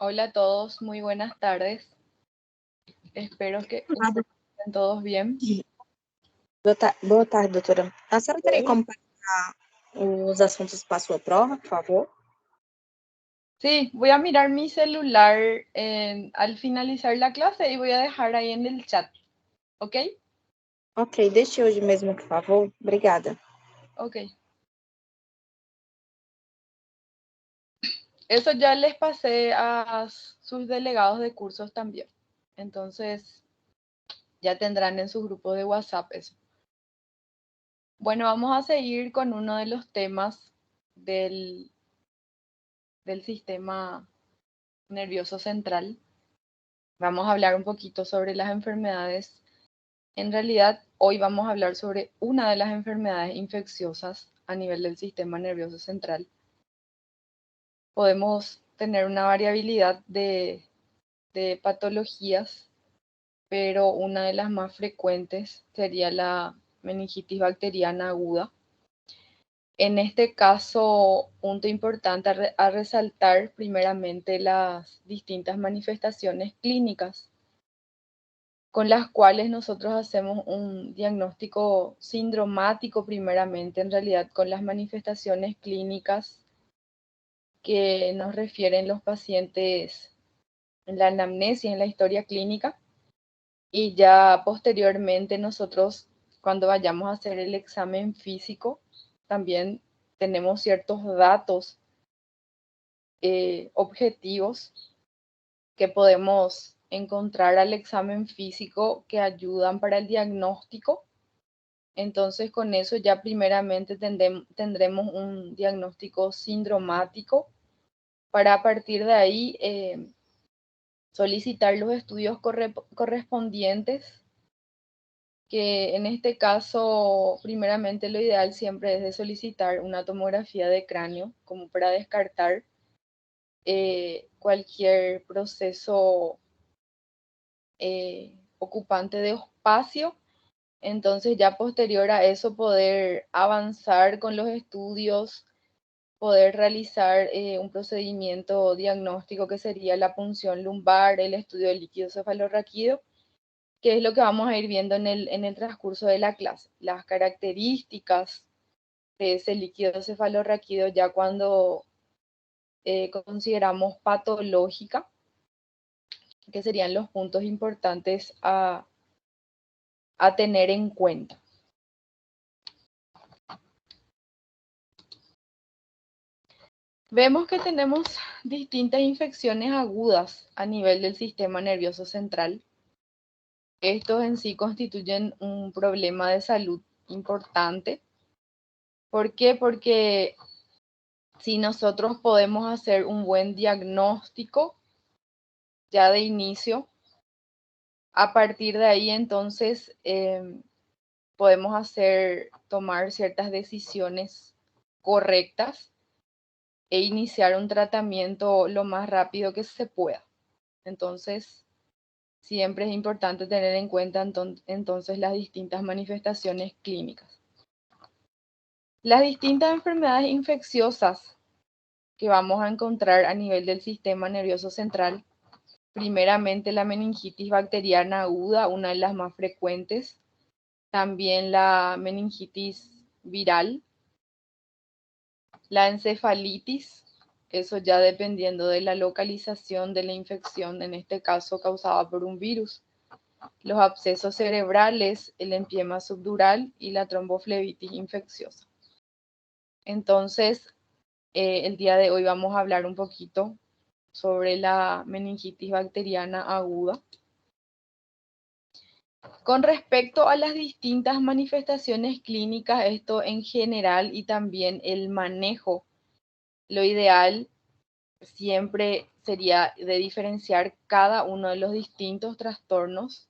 Hola a todos, muy buenas tardes. Espero que Nada. estén todos bien. Boa tarde, doutora. A senhora teria como passar os assuntos para a sua prova, por favor? Sí, voy a mirar mi celular al finalizar la clase y voy a dejar ahí en el chat, ¿ok? Ok, deixe hoje mesmo, por favor. Obrigada. Ok. Eso ya les pasé a sus delegados de cursos también. Entonces, ya tendrán en su grupo de WhatsApp eso. Bueno, vamos a seguir con uno de los temas del sistema nervioso central. Vamos a hablar un poquito sobre las enfermedades. En realidad, hoy vamos a hablar sobre una de las enfermedades infecciosas a nivel del sistema nervioso central. Podemos tener una variabilidad de patologías, pero una de las más frecuentes sería la meningitis bacteriana aguda. En este caso, punto importante a resaltar primeramente las distintas manifestaciones clínicas con las cuales nosotros hacemos un diagnóstico sindromático primeramente, en realidad con las manifestaciones clínicas que nos refieren los pacientes en la anamnesis, en la historia clínica, y ya posteriormente nosotros, cuando vayamos a hacer el examen físico, también tenemos ciertos datos objetivos que podemos encontrar al examen físico que ayudan para el diagnóstico. Entonces, con eso ya primeramente tendremos un diagnóstico sindromático para a partir de ahí solicitar los estudios correspondientes, que en este caso, primeramente lo ideal siempre es de solicitar una tomografía de cráneo, como para descartar cualquier proceso ocupante de espacio. Entonces ya posterior a eso poder avanzar con los estudios, poder realizar un procedimiento diagnóstico que sería la punción lumbar, el estudio del líquido cefalorraquídeo, que es lo que vamos a ir viendo en el transcurso de la clase. Las características de ese líquido cefalorraquídeo ya cuando consideramos patológica, que serían los puntos importantes a tener en cuenta. Vemos que tenemos distintas infecciones agudas a nivel del sistema nervioso central. Estos en sí constituyen un problema de salud importante. ¿Por qué? Porque si nosotros podemos hacer un buen diagnóstico ya de inicio, a partir de ahí entonces podemos tomar ciertas decisiones correctas e iniciar un tratamiento lo más rápido que se pueda. Entonces, siempre es importante tener en cuenta entonces las distintas manifestaciones clínicas. Las distintas enfermedades infecciosas que vamos a encontrar a nivel del sistema nervioso central, primeramente la meningitis bacteriana aguda, una de las más frecuentes, también la meningitis viral, la encefalitis, eso ya dependiendo de la localización de la infección, en este caso causada por un virus, los abscesos cerebrales, el empiema subdural y la tromboflebitis infecciosa. Entonces, el día de hoy vamos a hablar un poquito sobre la meningitis bacteriana aguda. Con respecto a las distintas manifestaciones clínicas, esto en general y también el manejo, lo ideal siempre sería de diferenciar cada uno de los distintos trastornos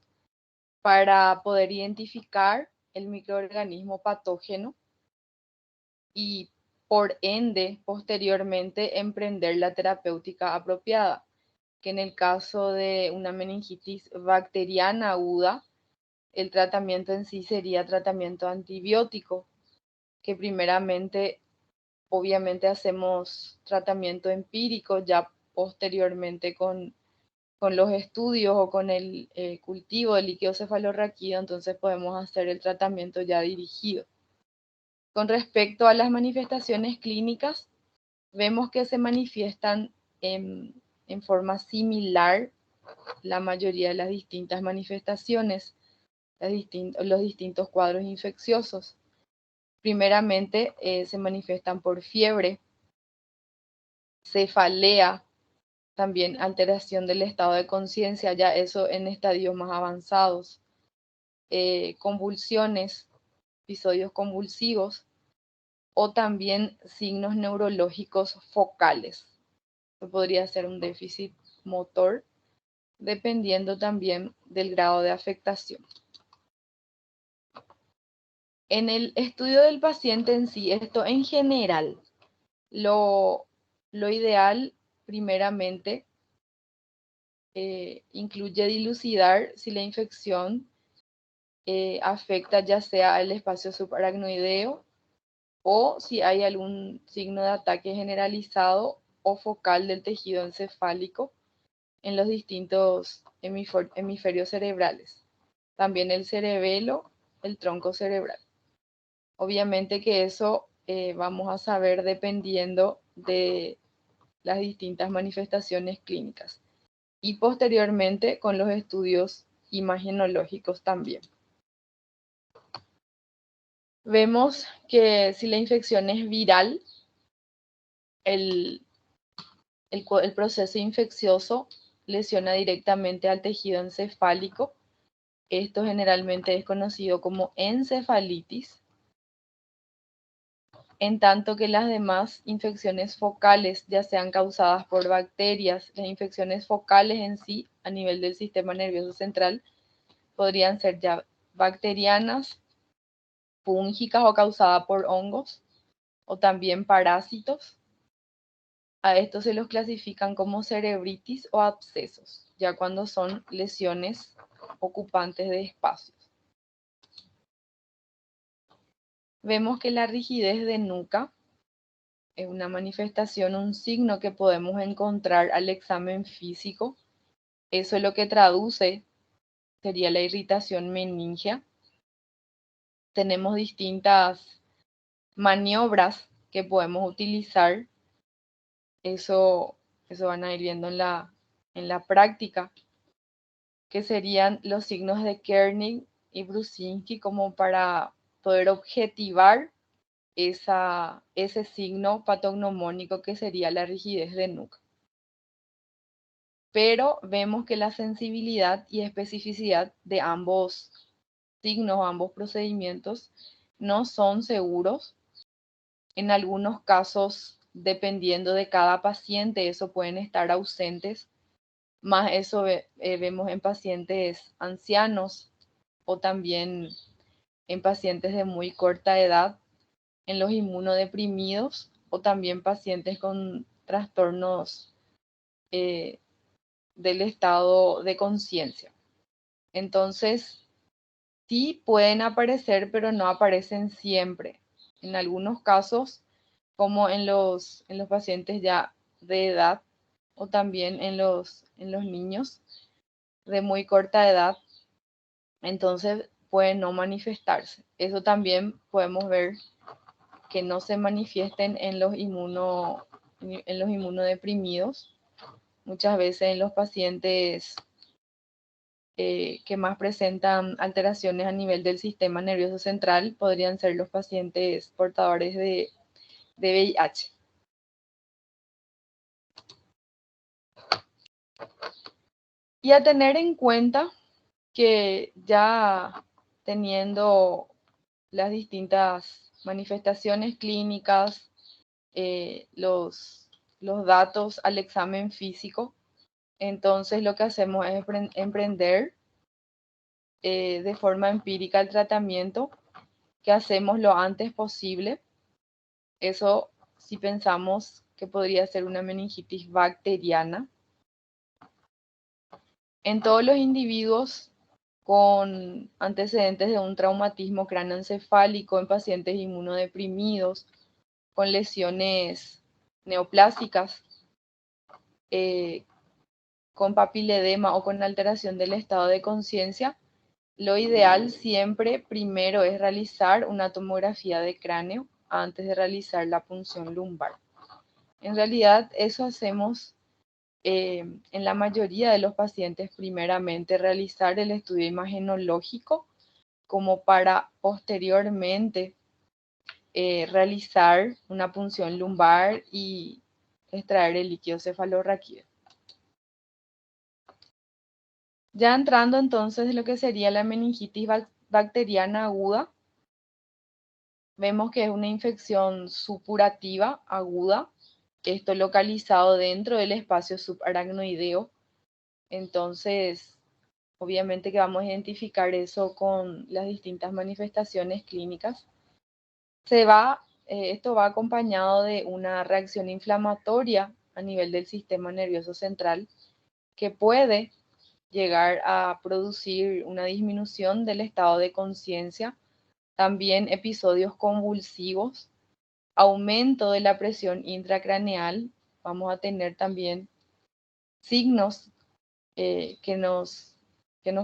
para poder identificar el microorganismo patógeno y por ende posteriormente emprender la terapéutica apropiada, que en el caso de una meningitis bacteriana aguda, el tratamiento en sí sería tratamiento antibiótico, que primeramente obviamente hacemos tratamiento empírico, ya posteriormente con los estudios o con el cultivo del líquido cefalorraquídeo, entonces podemos hacer el tratamiento ya dirigido. Con respecto a las manifestaciones clínicas, vemos que se manifiestan en forma similar la mayoría de las distintas manifestaciones, los distintos cuadros infecciosos. Primeramente, se manifiestan por fiebre, cefalea, también alteración del estado de conciencia, ya eso en estadios más avanzados, convulsiones, episodios convulsivos, o también signos neurológicos focales. Podría ser un déficit motor, dependiendo también del grado de afectación. En el estudio del paciente en sí, esto en general, lo ideal primeramente incluye dilucidar si la infección afecta ya sea el espacio subaracnoideo o si hay algún signo de ataque generalizado o focal del tejido encefálico en los distintos hemisferios cerebrales. También el cerebelo, el tronco cerebral. Obviamente que eso vamos a saber dependiendo de las distintas manifestaciones clínicas y posteriormente con los estudios imagenológicos también. Vemos que si la infección es viral, el proceso infeccioso lesiona directamente al tejido encefálico. Esto generalmente es conocido como encefalitis, en tanto que las demás infecciones focales, ya sean causadas por bacterias, las infecciones focales en sí, a nivel del sistema nervioso central, podrían ser ya bacterianas, fúngicas o causadas por hongos, o también parásitos. A estos se los clasifican como cerebritis o abscesos, ya cuando son lesiones ocupantes de espacios. Vemos que la rigidez de nuca es una manifestación, un signo que podemos encontrar al examen físico. Eso es lo que traduce, sería la irritación meningea. Tenemos distintas maniobras que podemos utilizar. Eso van a ir viendo en la práctica, que serían los signos de Kernig y Brusinski, como para poder objetivar ese signo patognomónico que sería la rigidez de nuca. Pero vemos que la sensibilidad y especificidad de ambos signos, ambos procedimientos, no son seguros. En algunos casos, dependiendo de cada paciente, eso pueden estar ausentes. Más eso vemos en pacientes ancianos o también en pacientes de muy corta edad, en los inmunodeprimidos o también pacientes con trastornos del estado de conciencia. Entonces, sí pueden aparecer, pero no aparecen siempre. En algunos casos, como en los pacientes ya de edad o también en los niños de muy corta edad, entonces pueden no manifestarse. Eso también podemos ver que no se manifiesten en los inmunodeprimidos. Muchas veces en los pacientes que más presentan alteraciones a nivel del sistema nervioso central podrían ser los pacientes portadores de VIH. Y a tener en cuenta que ya teniendo las distintas manifestaciones clínicas, los datos al examen físico, entonces lo que hacemos es emprender de forma empírica el tratamiento, que hacemos lo antes posible. Eso si pensamos que podría ser una meningitis bacteriana. En todos los individuos con antecedentes de un traumatismo cráneoencefálico, en pacientes inmunodeprimidos, con lesiones neoplásicas, con papiledema o con alteración del estado de conciencia, lo ideal siempre primero es realizar una tomografía de cráneo antes de realizar la punción lumbar. En realidad eso hacemos en la mayoría de los pacientes, primeramente realizar el estudio imagenológico como para posteriormente realizar una punción lumbar y extraer el líquido cefalorraquídeo. Ya entrando entonces en lo que sería la meningitis bacteriana aguda, vemos que es una infección supurativa aguda, esto localizado dentro del espacio subaracnoideo. Entonces, obviamente que vamos a identificar eso con las distintas manifestaciones clínicas. Esto va acompañado de una reacción inflamatoria a nivel del sistema nervioso central que puede llegar a producir una disminución del estado de conciencia, también episodios convulsivos, aumento de la presión intracraneal. Vamos a tener también signos que nos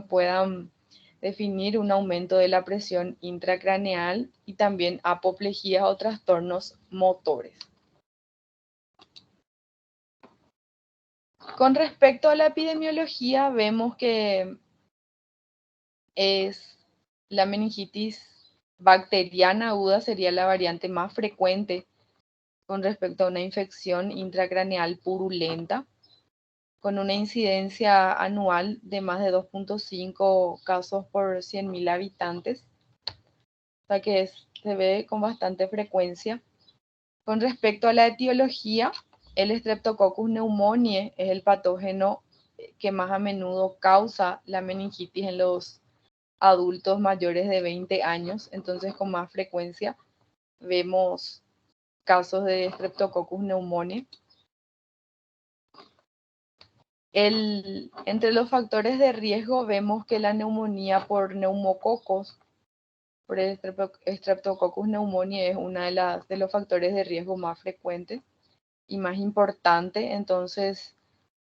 puedan definir un aumento de la presión intracraneal y también apoplejías o trastornos motores. Con respecto a la epidemiología, vemos que es la meningitis bacteriana aguda sería la variante más frecuente con respecto a una infección intracraneal purulenta, con una incidencia anual de más de 2.5 casos por 100.000 habitantes, o sea que se ve con bastante frecuencia. Con respecto a la etiología, el Streptococcus pneumoniae es el patógeno que más a menudo causa la meningitis en los adultos mayores de 20 años, entonces con más frecuencia vemos casos de Streptococcus pneumoniae. Entre los factores de riesgo vemos que la neumonía por neumococos, por el Streptococcus pneumoniae, es uno de los factores de riesgo más frecuentes y más importante. Entonces,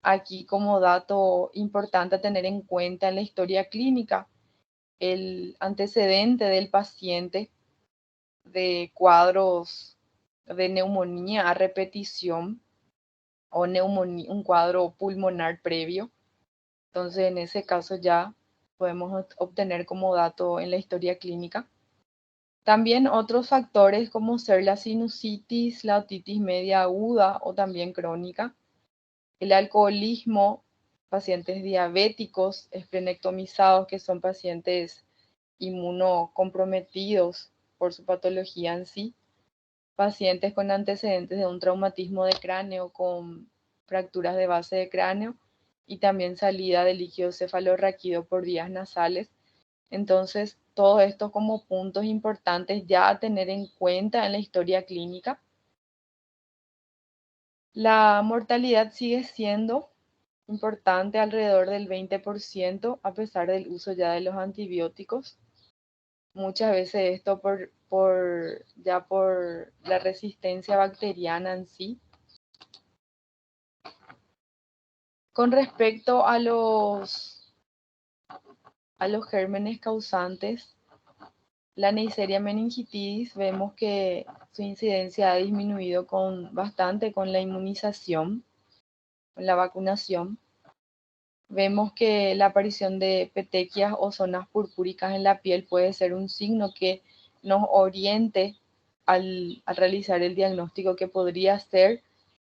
aquí como dato importante a tener en cuenta en la historia clínica, el antecedente del paciente de cuadros de neumonía a repetición o un cuadro pulmonar previo. Entonces, en ese caso ya podemos obtener como dato en la historia clínica. También otros factores como ser la sinusitis, la otitis media aguda o también crónica, el alcoholismo, pacientes diabéticos, esplenectomizados, que son pacientes inmunocomprometidos por su patología en sí, pacientes con antecedentes de un traumatismo de cráneo con fracturas de base de cráneo y también salida de líquido cefalorraquídeo por vías nasales. Entonces, todo esto como puntos importantes ya a tener en cuenta en la historia clínica. La mortalidad sigue siendo importante, alrededor del 20%, a pesar del uso ya de los antibióticos. Muchas veces esto por la resistencia bacteriana en sí. Con respecto a los gérmenes causantes, la Neisseria meningitidis, vemos que su incidencia ha disminuido bastante con la inmunización, con la vacunación. Vemos que la aparición de petequias o zonas purpúricas en la piel puede ser un signo que nos oriente al realizar el diagnóstico que podría ser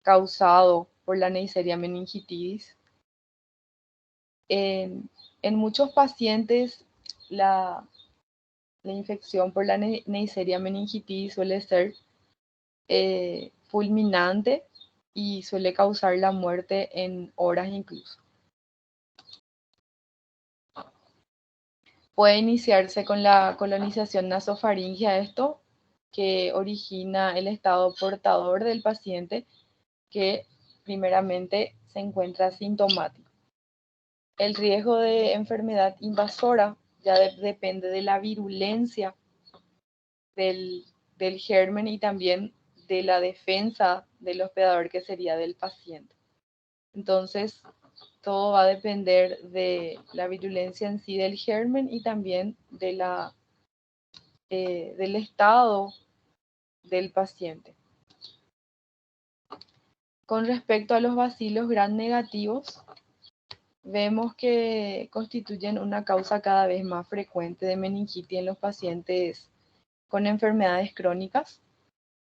causado por la Neisseria meningitidis. En muchos pacientes, la infección por la Neisseria meningitidis suele ser fulminante y suele causar la muerte en horas incluso. Puede iniciarse con la colonización nasofaringea, esto que origina el estado portador del paciente que primeramente se encuentra asintomático. El riesgo de enfermedad invasora ya depende de la virulencia del germen y también de la defensa del hospedador, que sería del paciente. Entonces, todo va a depender de la virulencia en sí del germen y también de del estado del paciente. Con respecto a los bacilos gram negativos, vemos que constituyen una causa cada vez más frecuente de meningitis en los pacientes con enfermedades crónicas.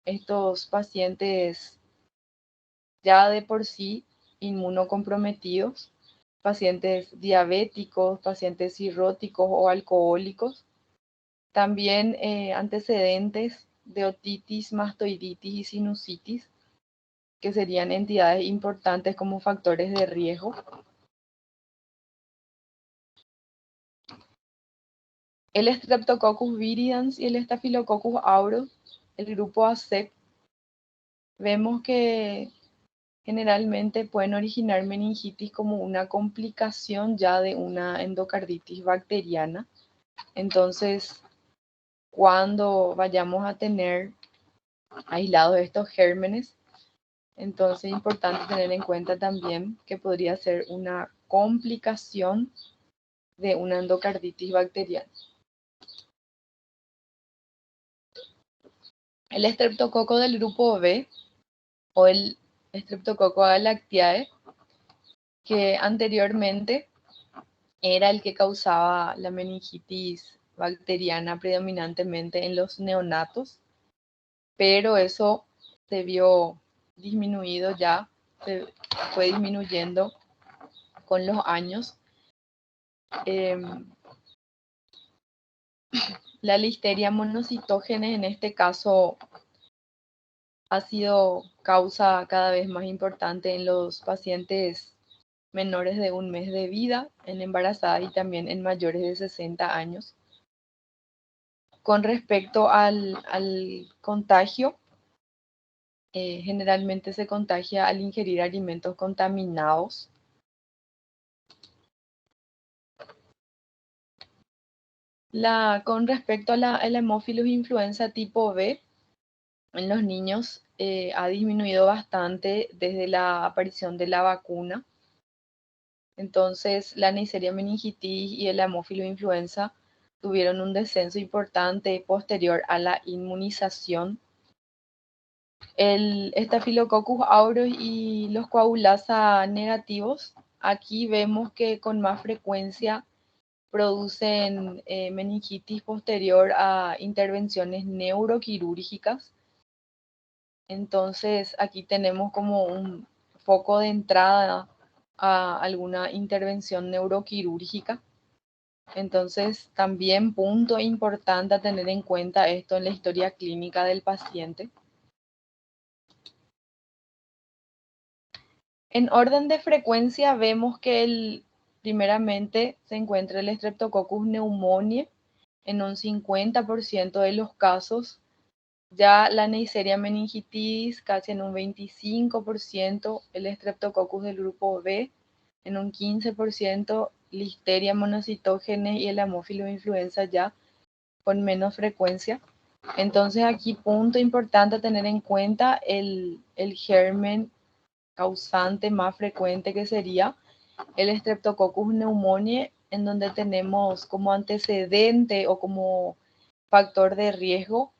Estos pacientes ya de por sí inmunocomprometidos, pacientes diabéticos, pacientes cirróticos o alcohólicos, también antecedentes de otitis, mastoiditis y sinusitis, que serían entidades importantes como factores de riesgo. El Streptococcus viridans y el Staphylococcus aureus, el grupo ASEC, vemos que generalmente pueden originar meningitis como una complicación ya de una endocarditis bacteriana. Entonces, cuando vayamos a tener aislados estos gérmenes, entonces es importante tener en cuenta también que podría ser una complicación de una endocarditis bacteriana. El estreptococo del grupo B o el Streptococcus galactiae, que anteriormente era el que causaba la meningitis bacteriana predominantemente en los neonatos, pero eso se vio disminuido ya, se fue disminuyendo con los años. La listeria monocitógenes en este caso ha sido causa cada vez más importante en los pacientes menores de un mes de vida, en embarazadas y también en mayores de 60 años. Con respecto al contagio, generalmente se contagia al ingerir alimentos contaminados. Con respecto a la Haemophilus influenza tipo B, en los niños ha disminuido bastante desde la aparición de la vacuna. Entonces, la Neisseria meningitis y el Haemophilus influenza tuvieron un descenso importante posterior a la inmunización. El Staphylococcus aureus y los coagulasa negativos, aquí vemos que con más frecuencia producen meningitis posterior a intervenciones neuroquirúrgicas. Entonces, aquí tenemos como un foco de entrada a alguna intervención neuroquirúrgica. Entonces, también punto importante a tener en cuenta esto en la historia clínica del paciente. En orden de frecuencia vemos que primeramente se encuentra el Streptococcus pneumoniae en un 50% de los casos, ya la Neisseria meningitis casi en un 25%, el Streptococcus del grupo B en un 15%, Listeria monocitógenes y el Haemophilus influenza ya con menos frecuencia. Entonces aquí punto importante a tener en cuenta el germen causante más frecuente que sería el Streptococcus pneumoniae, en donde tenemos como antecedente o como factor de riesgo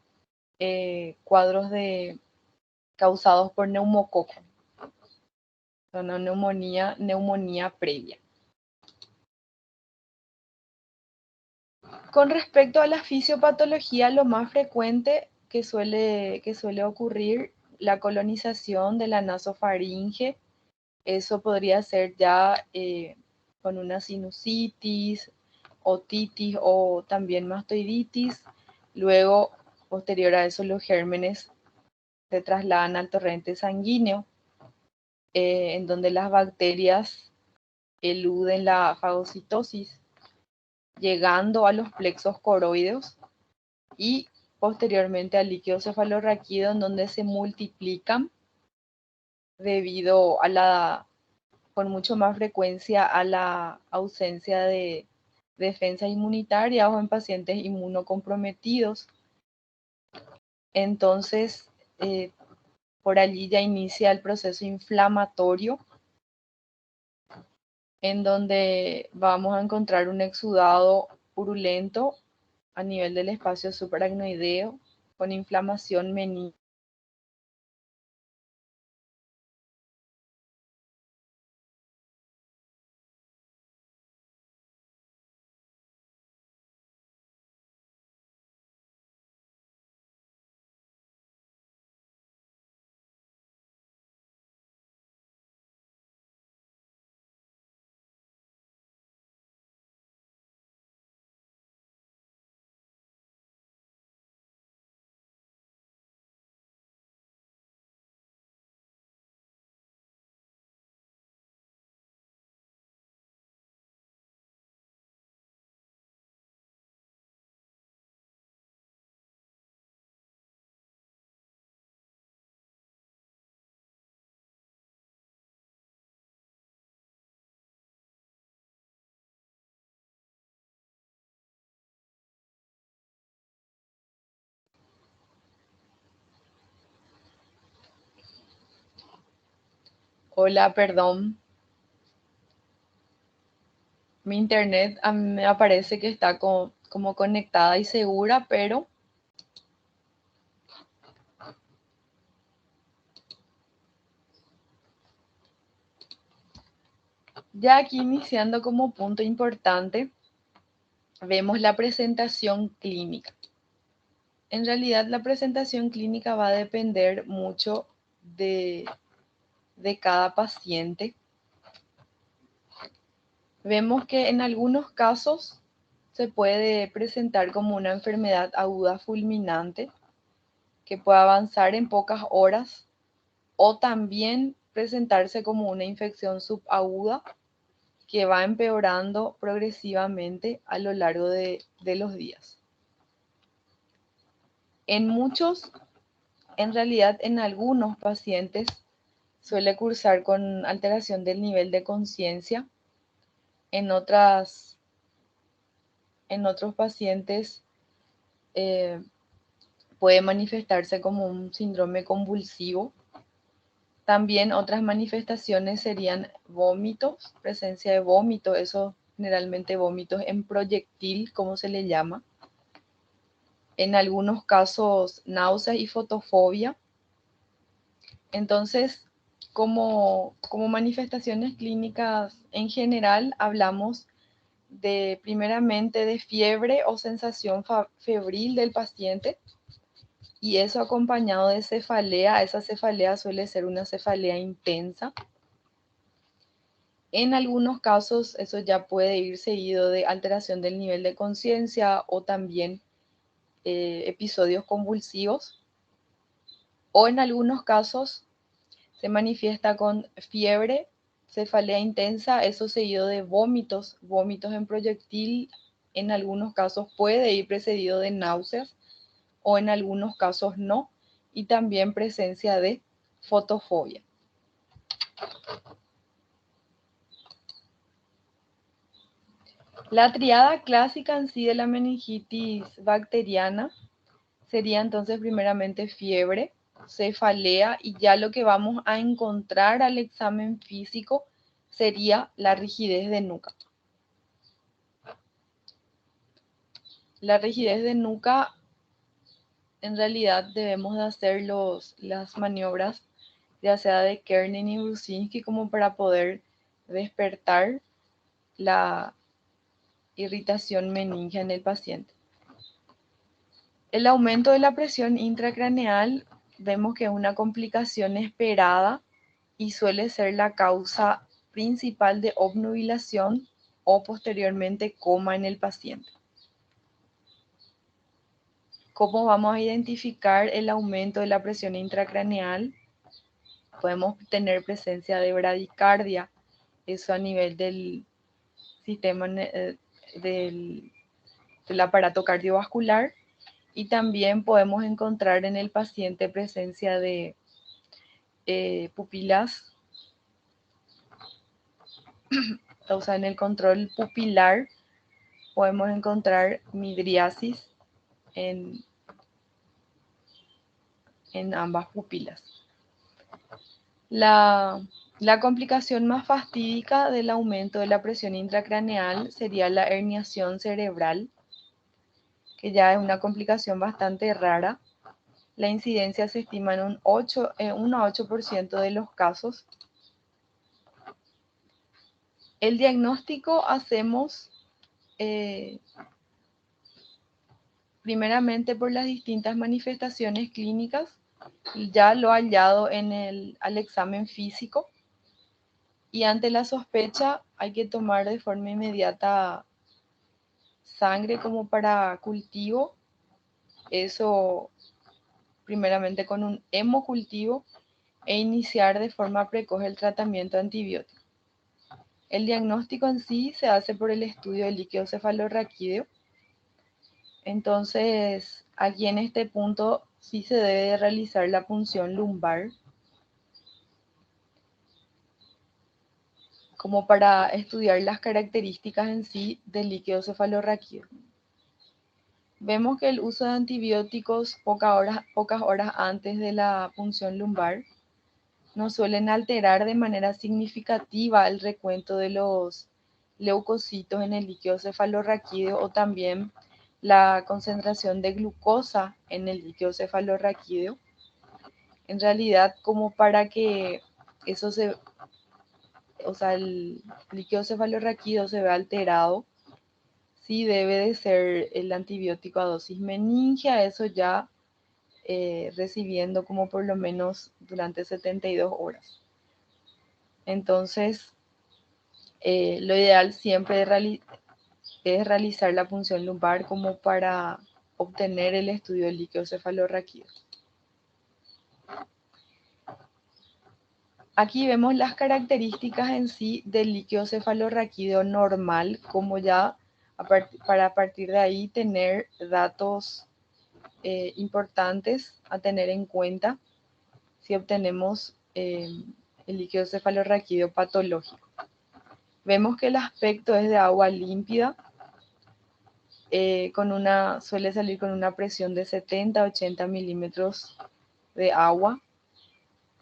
cuadros causados por neumococo, una neumonía previa. Con respecto a la fisiopatología, lo más frecuente que suele ocurrir, la colonización de la nasofaringe, eso podría ser ya con una sinusitis, otitis o también mastoiditis. Luego, posterior a eso, los gérmenes se trasladan al torrente sanguíneo, en donde las bacterias eluden la fagocitosis, llegando a los plexos coroideos y posteriormente al líquido cefalorraquídeo, en donde se multiplican debido con mucho más frecuencia a la ausencia de defensa inmunitaria o en pacientes inmunocomprometidos. Entonces, por allí ya inicia el proceso inflamatorio en donde vamos a encontrar un exudado purulento a nivel del espacio supraracnoideo con inflamación meningial. Hola, perdón. Mi internet a mí me aparece que está como conectada y segura, pero ya aquí iniciando como punto importante, vemos la presentación clínica. En realidad la presentación clínica va a depender mucho de cada paciente. Vemos que en algunos casos se puede presentar como una enfermedad aguda fulminante que puede avanzar en pocas horas o también presentarse como una infección subaguda que va empeorando progresivamente a lo largo de los días. En realidad en algunos pacientes suele cursar con alteración del nivel de conciencia. En otros pacientes puede manifestarse como un síndrome convulsivo. También otras manifestaciones serían vómitos, presencia de vómito, eso generalmente vómitos en proyectil, como se le llama. En algunos casos náuseas y fotofobia. Entonces, como manifestaciones clínicas en general, hablamos primeramente de fiebre o sensación febril del paciente, y eso acompañado de cefalea. Esa cefalea suele ser una cefalea intensa. En algunos casos eso ya puede ir seguido de alteración del nivel de conciencia o también episodios convulsivos. O en algunos casos se manifiesta con fiebre, cefalea intensa, eso seguido de vómitos en proyectil. En algunos casos puede ir precedido de náuseas o en algunos casos no, y también presencia de fotofobia. La triada clásica en sí de la meningitis bacteriana sería entonces primeramente fiebre, cefalea, y ya lo que vamos a encontrar al examen físico sería la rigidez de nuca. La rigidez de nuca, en realidad debemos de hacer las maniobras, ya sea de Kernin y Brusinski, como para poder despertar la irritación meningia en el paciente. El aumento de la presión intracraneal vemos que es una complicación esperada y suele ser la causa principal de obnubilación o posteriormente coma en el paciente. ¿Cómo vamos a identificar el aumento de la presión intracraneal? Podemos tener presencia de bradicardia, eso a nivel del sistema del aparato cardiovascular, y también podemos encontrar en el paciente presencia de pupilas, o sea, en el control pupilar podemos encontrar midriasis en ambas pupilas. La La complicación más fatídica del aumento de la presión intracraneal sería la herniación cerebral, que ya es una complicación bastante rara. La incidencia se estima en un 1 a 8% de los casos. El diagnóstico hacemos primeramente por las distintas manifestaciones clínicas, ya lo hallado al examen físico, y ante la sospecha hay que tomar de forma inmediata sangre como para cultivo, eso primeramente con un hemocultivo, e iniciar de forma precoz el tratamiento antibiótico. El diagnóstico en sí se hace por el estudio del líquido cefalorraquídeo. Entonces, aquí en este punto sí se debe realizar la punción lumbar, como para estudiar las características en sí del líquido cefalorraquídeo. Vemos que el uso de antibióticos pocas horas antes de la punción lumbar no suelen alterar de manera significativa el recuento de los leucocitos en el líquido cefalorraquídeo o también la concentración de glucosa en el líquido cefalorraquídeo. En realidad, como para que el líquido cefalorraquídeo se vea alterado, sí debe de ser el antibiótico a dosis meningia, eso ya recibiendo como por lo menos durante 72 horas. Entonces, lo ideal siempre es realizar la punción lumbar como para obtener el estudio del líquido cefalorraquídeo. Aquí vemos las características en sí del líquido cefalorraquídeo normal, como ya para a partir de ahí tener datos importantes a tener en cuenta si obtenemos el líquido cefalorraquídeo patológico. Vemos que el aspecto es de agua límpida, suele salir con una presión de 70 a 80 milímetros de agua.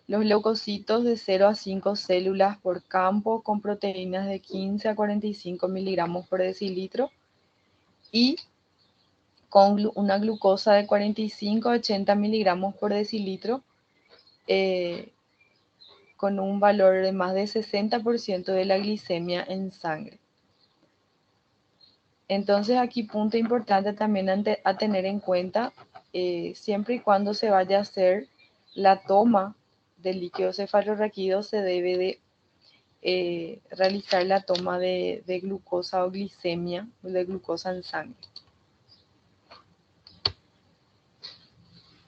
Los leucocitos de 0 a 5 células por campo con proteínas de 15 a 45 miligramos por decilitro y con una glucosa de 45 a 80 miligramos por decilitro, con un valor de más de 60% de la glicemia en sangre. Entonces aquí punto importante también a tener en cuenta, siempre y cuando se vaya a hacer la toma del líquido cefalorraquídeo, se debe de realizar la toma de glucosa o glicemia, de glucosa en sangre.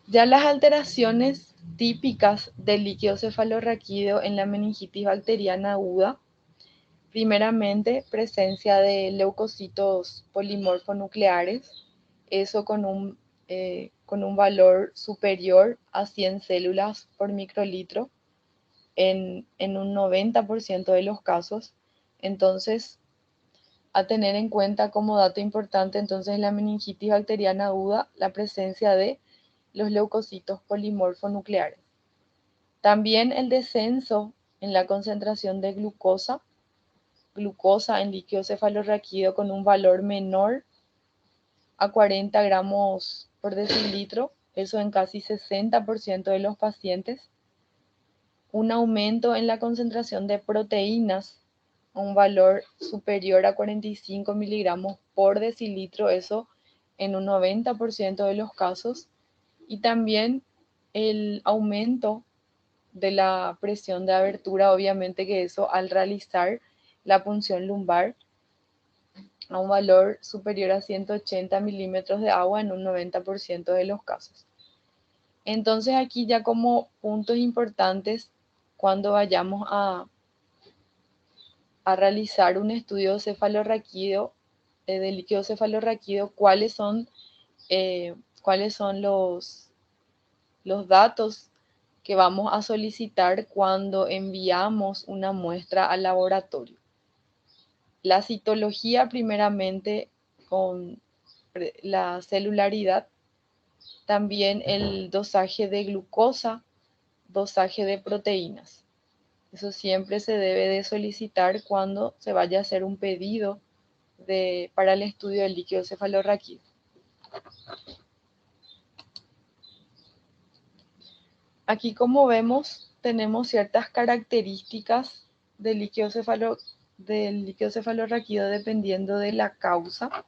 Ya las alteraciones típicas del líquido cefalorraquídeo en la meningitis bacteriana aguda, primeramente presencia de leucocitos polimorfonucleares, eso con un valor superior a 100 células por microlitro en un 90% de los casos. Entonces, a tener en cuenta como dato importante, entonces, en la meningitis bacteriana aguda, la presencia de los leucocitos polimorfonucleares. También el descenso en la concentración de glucosa en líquido cefalorraquídeo con un valor menor a 40 gramos por decilitro, eso en casi 60% de los pacientes. Un aumento en la concentración de proteínas a un valor superior a 45 miligramos por decilitro, eso en un 90% de los casos. Y también el aumento de la presión de abertura, obviamente que eso al realizar la punción lumbar a un valor superior a 180 milímetros de agua en un 90% de los casos. Entonces aquí ya como puntos importantes cuando vayamos a realizar un estudio cefalorraquídeo, del líquido cefalorraquídeo, cuáles son los datos que vamos a solicitar cuando enviamos una muestra al laboratorio. La citología primeramente con la celularidad, también el dosaje de glucosa, dosaje de proteínas. Eso siempre se debe de solicitar cuando se vaya a hacer un pedido para el estudio del líquido cefalorraquídeo. Aquí, como vemos, tenemos ciertas características del líquido cefalorraquídeo dependiendo de la causa.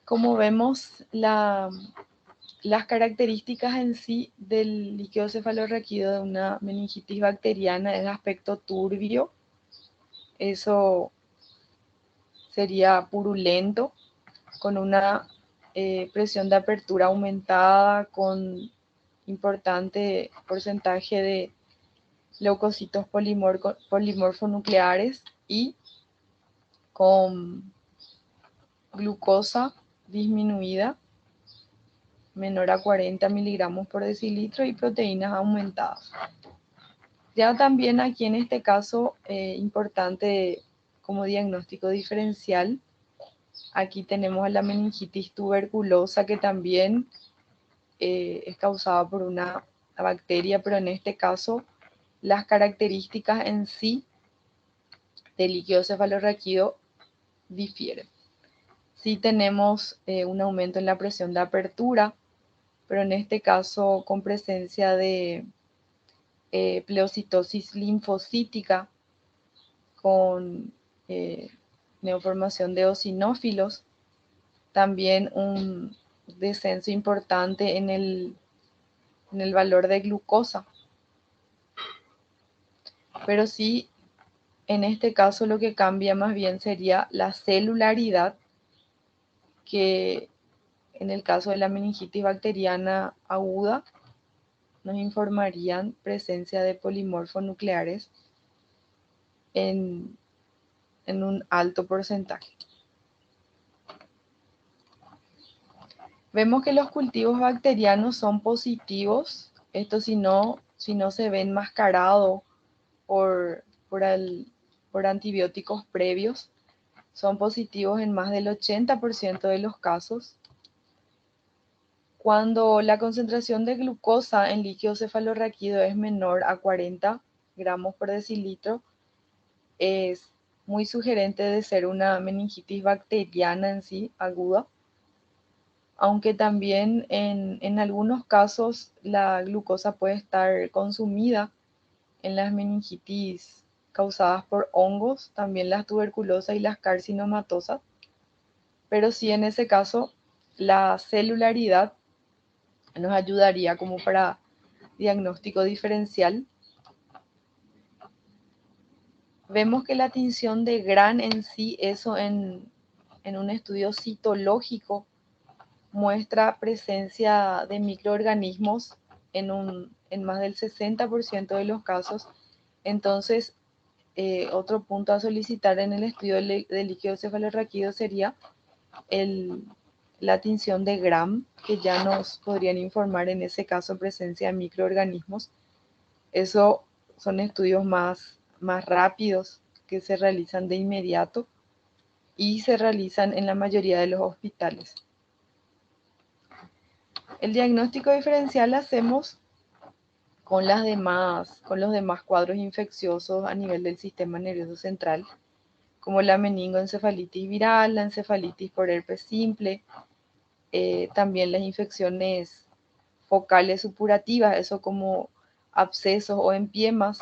Como vemos, las características en sí del líquido cefalorraquídeo de una meningitis bacteriana es de aspecto turbio. Eso sería purulento, con una presión de apertura aumentada, con importante porcentaje de leucocitos polimorfonucleares y con glucosa disminuida menor a 40 miligramos por decilitro y proteínas aumentadas. Ya también aquí en este caso, importante como diagnóstico diferencial, aquí tenemos a la meningitis tuberculosa, que también es causada por una bacteria, pero en este caso las características en sí del líquido cefalorraquídeo difieren. Sí tenemos un aumento en la presión de apertura, pero en este caso con presencia de pleocitosis linfocítica, con neoformación de eosinófilos, también un descenso importante en el valor de glucosa. Pero sí, en este caso lo que cambia más bien sería la celularidad, que en el caso de la meningitis bacteriana aguda nos informarían presencia de polimorfonucleares en un alto porcentaje. Vemos que los cultivos bacterianos son positivos, esto si no se ve enmascarado por antibióticos previos, son positivos en más del 80% de los casos. Cuando la concentración de glucosa en líquido cefalorraquídeo es menor a 40 gramos por decilitro, es muy sugerente de ser una meningitis bacteriana en sí, aguda, aunque también en algunos casos la glucosa puede estar consumida en las meningitis causadas por hongos, también las tuberculosas y las carcinomatosas, pero sí en ese caso la celularidad nos ayudaría como para diagnóstico diferencial. Vemos que la tinción de Gran en sí, eso en un estudio citológico, muestra presencia de microorganismos en más del 60% de los casos. Entonces, otro punto a solicitar en el estudio del líquido cefalorraquídeo sería la tinción de Gram, que ya nos podrían informar en ese caso presencia de microorganismos. Eso son estudios más rápidos que se realizan de inmediato y se realizan en la mayoría de los hospitales. El diagnóstico diferencial hacemos con los demás cuadros infecciosos a nivel del sistema nervioso central, como la meningoencefalitis viral, la encefalitis por herpes simple, también las infecciones focales supurativas, eso como abscesos o empiemas,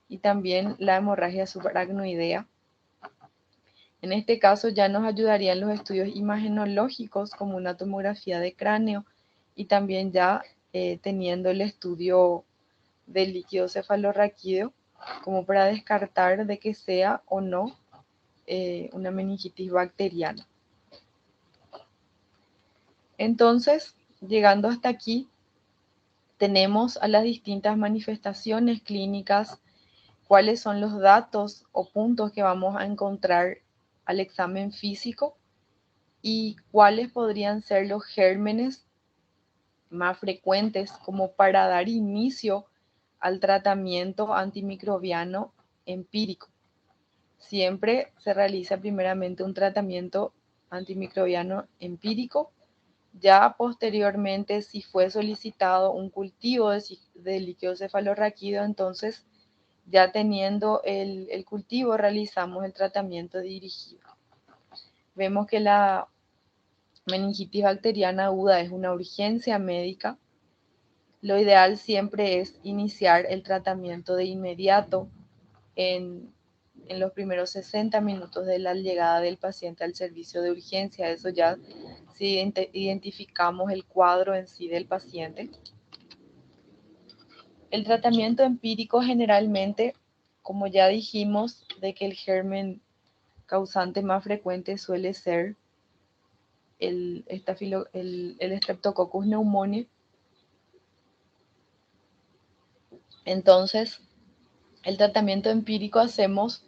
y también la hemorragia subaracnoidea. En este caso ya nos ayudarían los estudios imagenológicos como una tomografía de cráneo y también ya teniendo el estudio del líquido cefalorraquídeo como para descartar de que sea o no una meningitis bacteriana. Entonces, llegando hasta aquí, tenemos a las distintas manifestaciones clínicas, cuáles son los datos o puntos que vamos a encontrar al examen físico y cuáles podrían ser los gérmenes más frecuentes como para dar inicio al tratamiento antimicrobiano empírico. Siempre se realiza primeramente un tratamiento antimicrobiano empírico Ya posteriormente, si fue solicitado un cultivo de líquido cefalorraquídeo, entonces ya teniendo el cultivo realizamos el tratamiento dirigido. Vemos que la meningitis bacteriana aguda es una urgencia médica. Lo ideal siempre es iniciar el tratamiento de inmediato en los primeros 60 minutos de la llegada del paciente al servicio de urgencia. Eso ya si identificamos el cuadro en sí del paciente. El tratamiento empírico generalmente, como ya dijimos, de que el germen causante más frecuente suele ser el Streptococcus pneumoniae. Entonces, el tratamiento empírico hacemos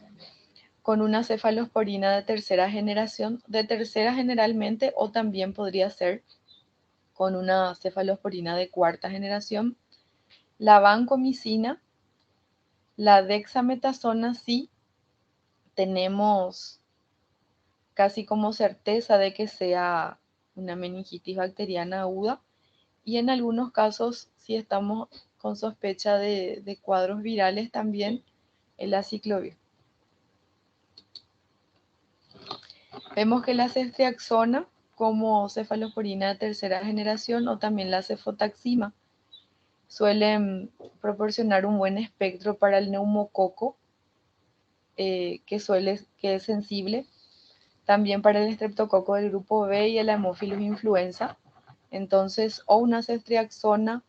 con una cefalosporina de tercera generación, generalmente, o también podría ser con una cefalosporina de cuarta generación. La vancomicina, la dexametasona, sí tenemos casi como certeza de que sea una meningitis bacteriana aguda, y en algunos casos, si estamos con sospecha de cuadros virales, también el aciclovir. Vemos que la ceftriaxona, como cefalosporina de tercera generación, o también la cefotaxima, suelen proporcionar un buen espectro para el neumococo, que es sensible, también para el estreptococo del grupo B y el Haemophilus influenza. Entonces, o una ceftriaxona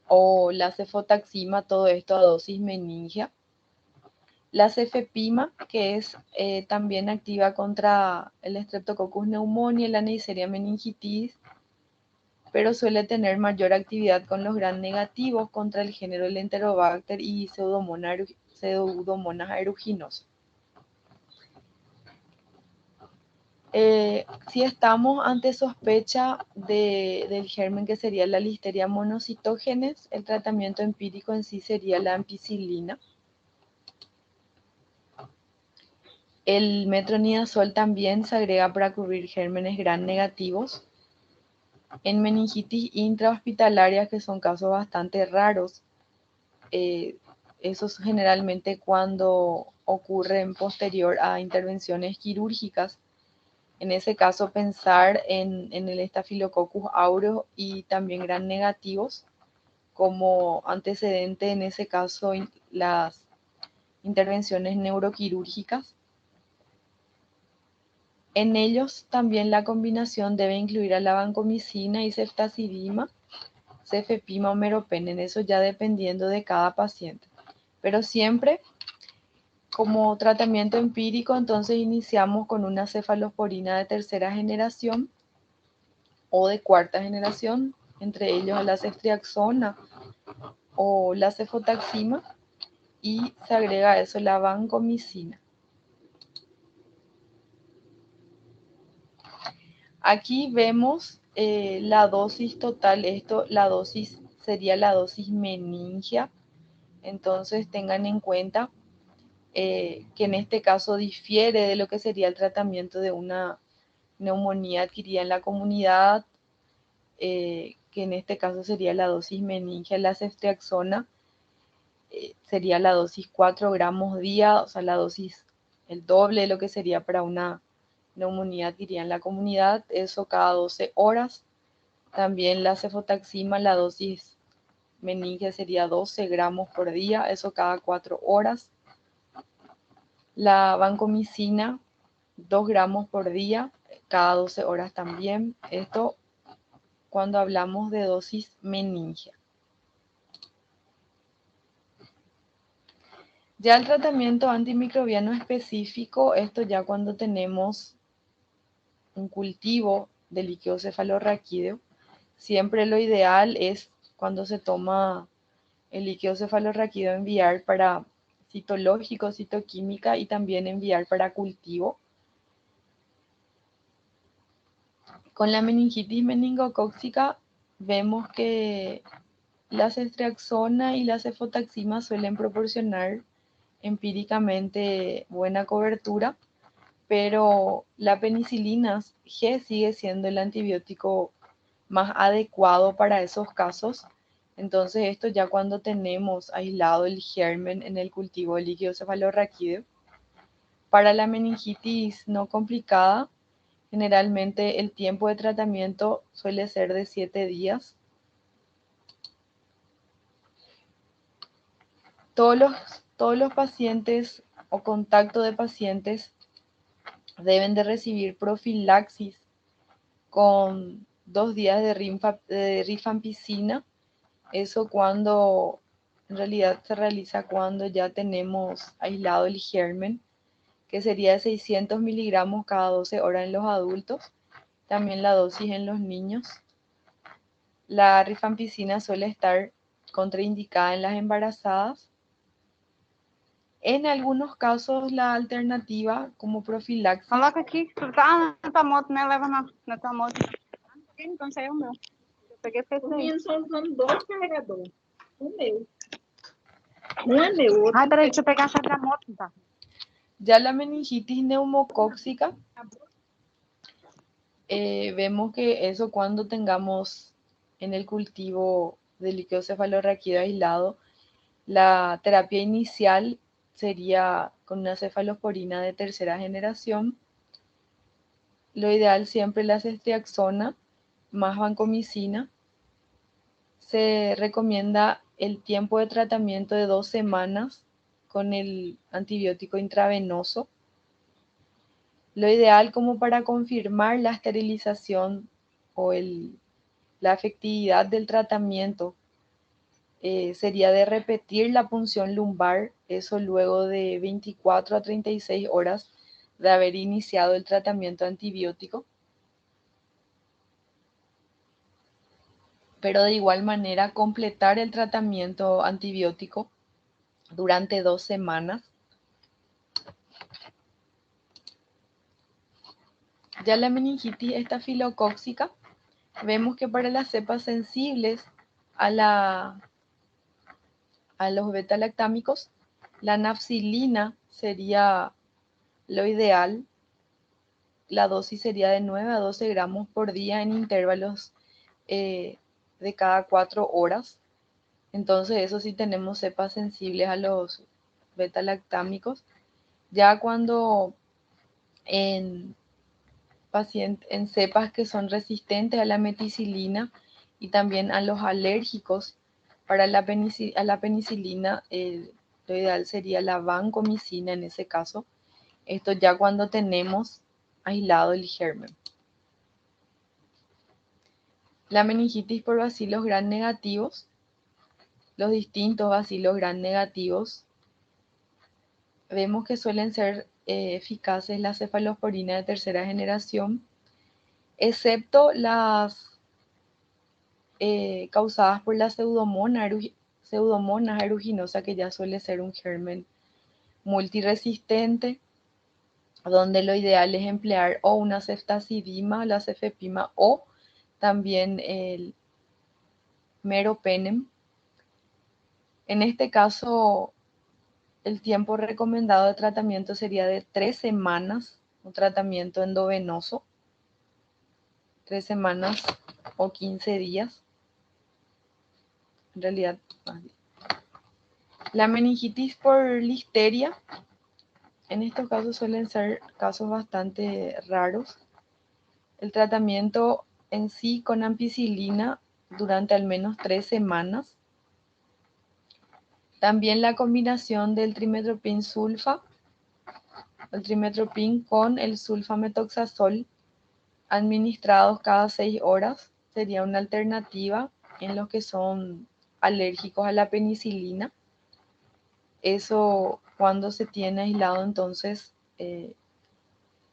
o la cefotaxima, todo esto a dosis meningia. La cefepima, que es también activa contra el Streptococcus pneumoniae y la Neisseria meningitis, pero suele tener mayor actividad con los gram negativos contra el género Enterobacter y Pseudomonas aeruginosa. Si estamos ante sospecha del germen que sería la Listeria monocytogenes, el tratamiento empírico en sí sería la ampicilina. El metronidazol también se agrega para cubrir gérmenes gram negativos. En meningitis intrahospitalarias, que son casos bastante raros, esos generalmente cuando ocurren posterior a intervenciones quirúrgicas. En ese caso, pensar en el Staphylococcus aureus y también gram negativos como antecedente, en ese caso, las intervenciones neuroquirúrgicas. En ellos también la combinación debe incluir a la vancomicina y ceftazidima, cefepima o meropenem, eso ya dependiendo de cada paciente. Pero siempre como tratamiento empírico, entonces iniciamos con una cefalosporina de tercera generación o de cuarta generación, entre ellos la ceftriaxona o la cefotaxima, y se agrega a eso la vancomicina. Aquí vemos la dosis total, la dosis sería la dosis meningia, entonces tengan en cuenta que en este caso difiere de lo que sería el tratamiento de una neumonía adquirida en la comunidad, que en este caso sería la dosis meningia. La ceftriaxona sería la dosis 4 gramos día, o sea, la dosis el doble de lo que sería para una neumonía adquirida en la comunidad, eso cada 12 horas. También la cefotaxima, la dosis meningia sería 12 gramos por día, eso cada 4 horas. La vancomicina, 2 gramos por día, cada 12 horas también. Esto cuando hablamos de dosis meningia. Ya el tratamiento antimicrobiano específico, esto ya cuando tenemos un cultivo de líquido cefalorraquídeo, siempre lo ideal es cuando se toma el líquido cefalorraquídeo enviar para citológico, citoquímica y también enviar para cultivo. Con la meningitis meningocócica vemos que la ceftriaxona y la cefotaxima suelen proporcionar empíricamente buena cobertura, pero la penicilina G sigue siendo el antibiótico más adecuado para esos casos. Entonces esto ya cuando tenemos aislado el germen en el cultivo del líquido cefalorraquídeo. Para la meningitis no complicada, generalmente el tiempo de tratamiento suele ser de 7 días. Todos los pacientes o contacto de pacientes deben de recibir profilaxis con 2 días de rifampicina. Eso cuando en realidad se realiza cuando ya tenemos aislado el germen, que sería de 600 miligramos cada 12 horas en los adultos, también la dosis en los niños. La rifampicina suele estar contraindicada en las embarazadas. En algunos casos la alternativa como profilaxis. Coloca aqui, tu tá na tua moto, né? Leva na tua moto. Então esse aí é o meu. Eu peguei porque Os meninos estão usando 2 carregadores. O meu. Um é meu, outro Ai, peraí, deixa eu pegar a chave da moto, tá? Ya la meningitis neumocóxica, vemos que eso cuando tengamos en el cultivo de líquido cefalorraquídeo aislado, la terapia inicial sería con una cefalosporina de tercera generación. Lo ideal siempre la ceftriaxona más vancomicina. Se recomienda el tiempo de tratamiento de 2 semanas con el antibiótico intravenoso. Lo ideal como para confirmar la esterilización o la efectividad del tratamiento sería de repetir la punción lumbar, eso luego de 24 a 36 horas de haber iniciado el tratamiento antibiótico. Pero de igual manera completar el tratamiento antibiótico durante 2 semanas. Ya la meningitis estafilocóxica, vemos que para las cepas sensibles a los beta-lactámicos, la nafcilina sería lo ideal. La dosis sería de 9 a 12 gramos por día en intervalos de cada 4 horas. Entonces eso sí tenemos cepas sensibles a los beta-lactámicos. Ya cuando en cepas que son resistentes a la meticilina y también a los alérgicos, para a la penicilina, lo ideal sería la vancomicina en ese caso. Esto ya cuando tenemos aislado el germen. La meningitis por bacilos gram negativos, los distintos bacilos gram negativos, vemos que suelen ser eficaces las cefalosporinas de tercera generación, excepto las causadas por la pseudomonas aeruginosa, que ya suele ser un germen multiresistente, donde lo ideal es emplear o una ceftazidima, la cefepima, o también el meropenem. En este caso, el tiempo recomendado de tratamiento sería de 3 semanas, un tratamiento endovenoso, 3 semanas o 15 días. En realidad, la meningitis por listeria, en estos casos suelen ser casos bastante raros. El tratamiento en sí con ampicilina durante al menos 3 semanas. También la combinación del trimetoprim sulfa, el trimetoprim con el sulfametoxazol administrados cada 6 horas sería una alternativa en los que son alérgicos a la penicilina. Eso cuando se tiene aislado entonces en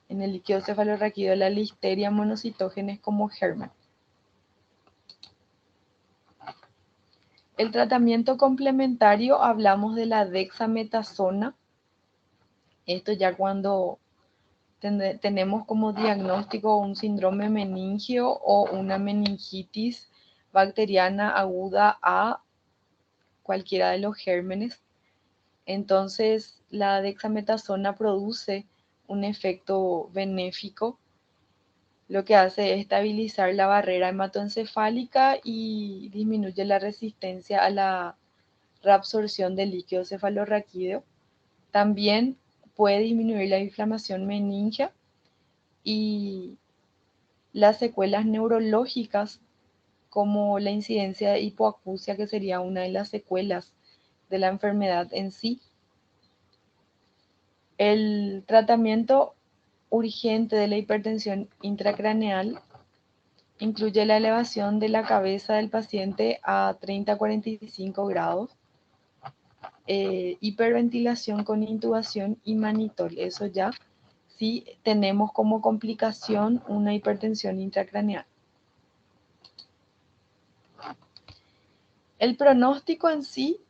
el líquido cefalorraquídeo la listeria monocitógenes como germen. El tratamiento complementario, hablamos de la dexametasona. Esto ya cuando tenemos como diagnóstico un síndrome meningio o una meningitis bacteriana aguda a cualquiera de los gérmenes. Entonces, la dexametasona produce un efecto benéfico. Lo que hace es estabilizar la barrera hematoencefálica y disminuye la resistencia a la reabsorción del líquido cefalorraquídeo. También puede disminuir la inflamación meningia y las secuelas neurológicas, como la incidencia de hipoacusia, que sería una de las secuelas de la enfermedad en sí. El tratamiento urgente de la hipertensión intracraneal incluye la elevación de la cabeza del paciente a 30 a 45 grados, hiperventilación con intubación y manitol. Eso ya sí tenemos como complicación una hipertensión intracraneal. El pronóstico en sí,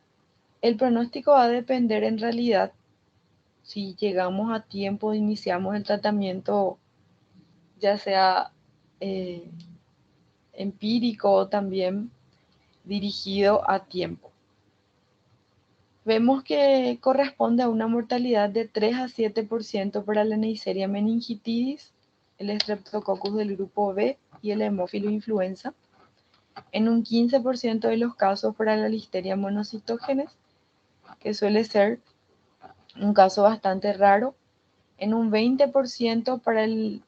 el pronóstico va a depender en realidad si llegamos a tiempo, iniciamos el tratamiento, ya sea empírico o también dirigido a tiempo. Vemos que corresponde a una mortalidad de 3 a 7% para la Neisseria meningitidis, el Streptococcus del grupo B y el Haemophilus influenza, en un 15% de los casos para la Listeria monocytogenes, que suele ser un caso bastante raro, en un 20% para el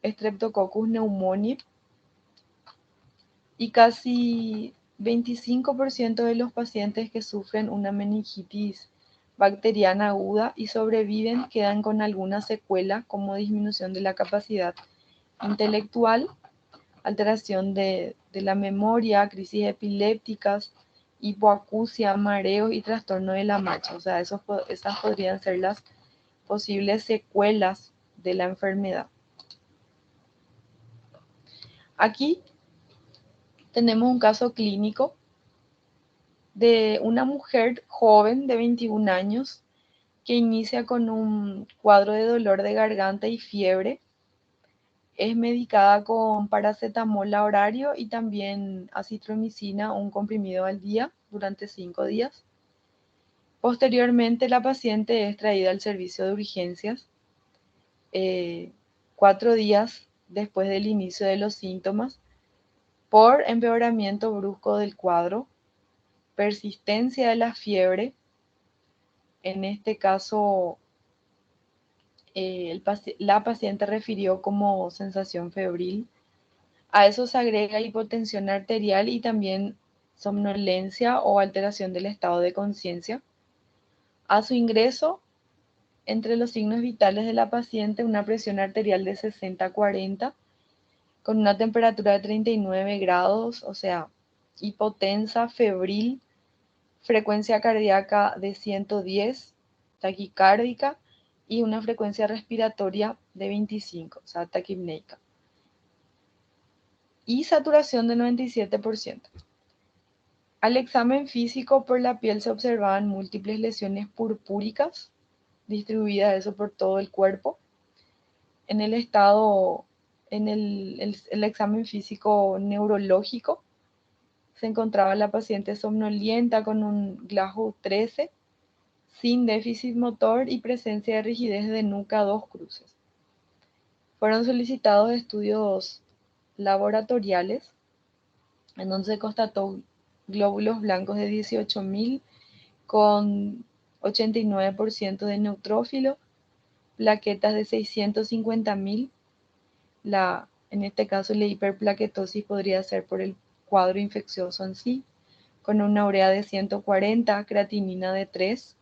Streptococcus pneumoniae y casi 25% de los pacientes que sufren una meningitis bacteriana aguda y sobreviven quedan con alguna secuela como disminución de la capacidad intelectual, alteración de la memoria, crisis epilépticas, hipoacusia, mareos y trastorno de la marcha. O sea, esas podrían ser las posibles secuelas de la enfermedad. Aquí tenemos un caso clínico de una mujer joven de 21 años que inicia con un cuadro de dolor de garganta y fiebre. Es medicada con paracetamol a horario y también acitromicina, un comprimido al día durante 5 días. Posteriormente, la paciente es traída al servicio de urgencias 4 días después del inicio de los síntomas por empeoramiento brusco del cuadro, persistencia de la fiebre. En este caso, la paciente refirió como sensación febril. A eso se agrega hipotensión arterial y también somnolencia o alteración del estado de conciencia. A su ingreso, entre los signos vitales de la paciente, una presión arterial de 60-40, con una temperatura de 39 grados, o sea, hipotensa, febril, frecuencia cardíaca de 110, taquicárdica, y una frecuencia respiratoria de 25, o sea, taquipneica. Y saturación de 97%. Al examen físico por la piel se observaban múltiples lesiones purpúricas, distribuidas eso por todo el cuerpo. En el estado, en el examen físico neurológico, se encontraba la paciente somnolienta con un Glasgow 13, sin déficit motor y presencia de rigidez de nuca 2 cruces. Fueron solicitados estudios laboratoriales en donde se constató glóbulos blancos de 18.000 con 89% de neutrófilo, plaquetas de 650.000. En este caso, la hiperplaquetosis podría ser por el cuadro infeccioso en sí, con una urea de 140, creatinina de 3.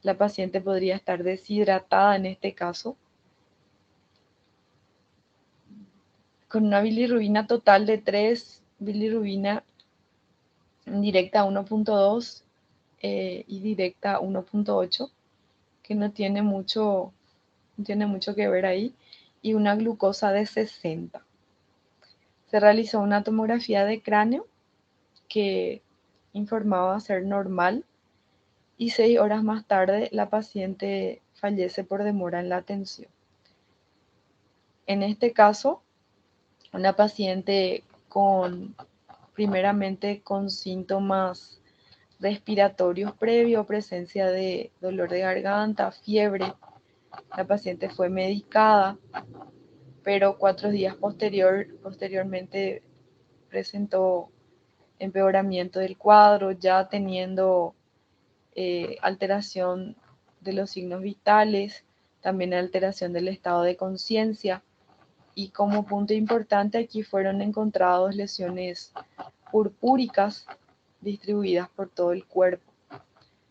La paciente podría estar deshidratada en este caso, con una bilirrubina total de 3, bilirrubina directa 1.2 y directa 1.8, que no tiene mucho que ver ahí, y una glucosa de 60. Se realizó una tomografía de cráneo que informaba ser normal y 6 horas más tarde la paciente fallece por demora en la atención. En este caso, una paciente primeramente con síntomas respiratorios previos, presencia de dolor de garganta, fiebre, La paciente fue medicada, pero 4 días posteriormente presentó empeoramiento del cuadro, ya teniendo alteración de los signos vitales, también alteración del estado de conciencia. Y como punto importante, aquí fueron encontrados lesiones purpúricas distribuidas por todo el cuerpo.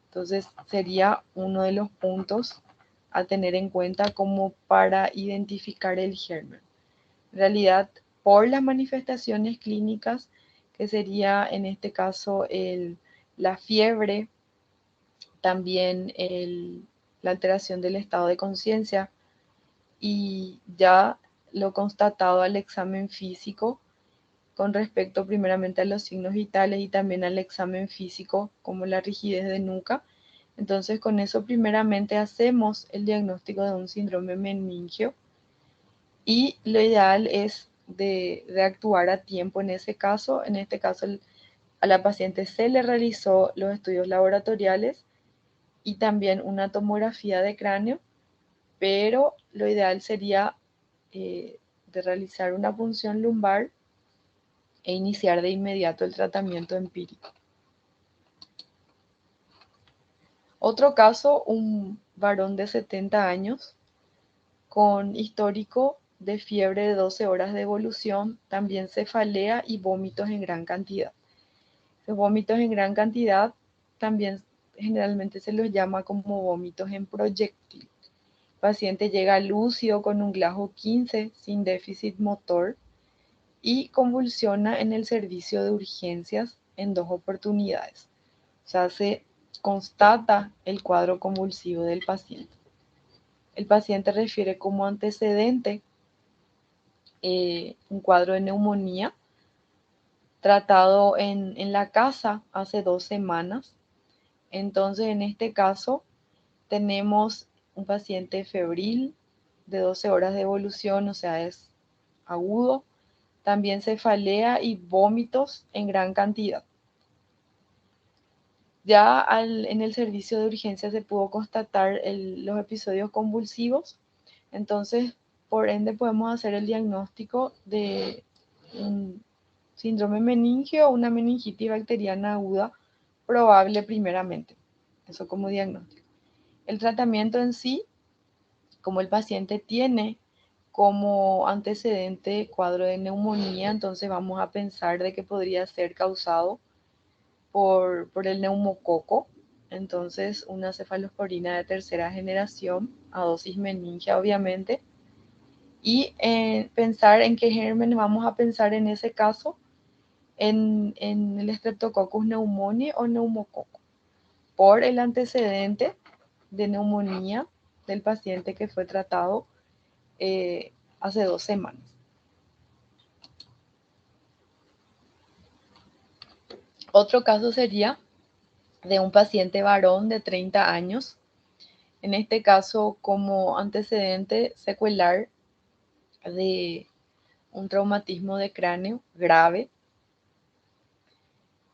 Entonces sería uno de los puntos a tener en cuenta como para identificar el germen. En realidad, por las manifestaciones clínicas, que sería en este caso la fiebre, también la alteración del estado de conciencia y ya lo constatado al examen físico con respecto primeramente a los signos vitales y también al examen físico como la rigidez de nuca. Entonces con eso primeramente hacemos el diagnóstico de un síndrome meningio y lo ideal es de actuar a tiempo en ese caso. En este caso a la paciente se le realizó los estudios laboratoriales y también una tomografía de cráneo, pero lo ideal sería de realizar una punción lumbar e iniciar de inmediato el tratamiento empírico. Otro caso, un varón de 70 años con histórico de fiebre de 12 horas de evolución, también cefalea y vómitos en gran cantidad. Los vómitos en gran cantidad también generalmente se los llama como vómitos en proyectil. El paciente llega lúcido con un Glasgow 15 sin déficit motor y convulsiona en el servicio de urgencias en 2 oportunidades. O sea, se constata el cuadro convulsivo del paciente. El paciente refiere como antecedente un cuadro de neumonía tratado en la casa hace 2 semanas. Entonces, en este caso, tenemos un paciente febril de 12 horas de evolución, o sea, es agudo. También cefalea y vómitos en gran cantidad. Ya en el servicio de urgencia se pudo constatar los episodios convulsivos, entonces por ende podemos hacer el diagnóstico de un síndrome meningio o una meningitis bacteriana aguda probable primeramente. Eso como diagnóstico. El tratamiento en sí, como el paciente tiene como antecedente cuadro de neumonía, entonces vamos a pensar de que podría ser causado por el neumococo. Entonces una cefalosporina de tercera generación a dosis meningia obviamente. Y pensar en qué germen vamos a pensar en ese caso, en el Streptococcus pneumoniae o neumococo, por el antecedente de neumonía del paciente que fue tratado hace 2 semanas. Otro caso sería de un paciente varón de 30 años, en este caso como antecedente secuelar de un traumatismo de cráneo grave.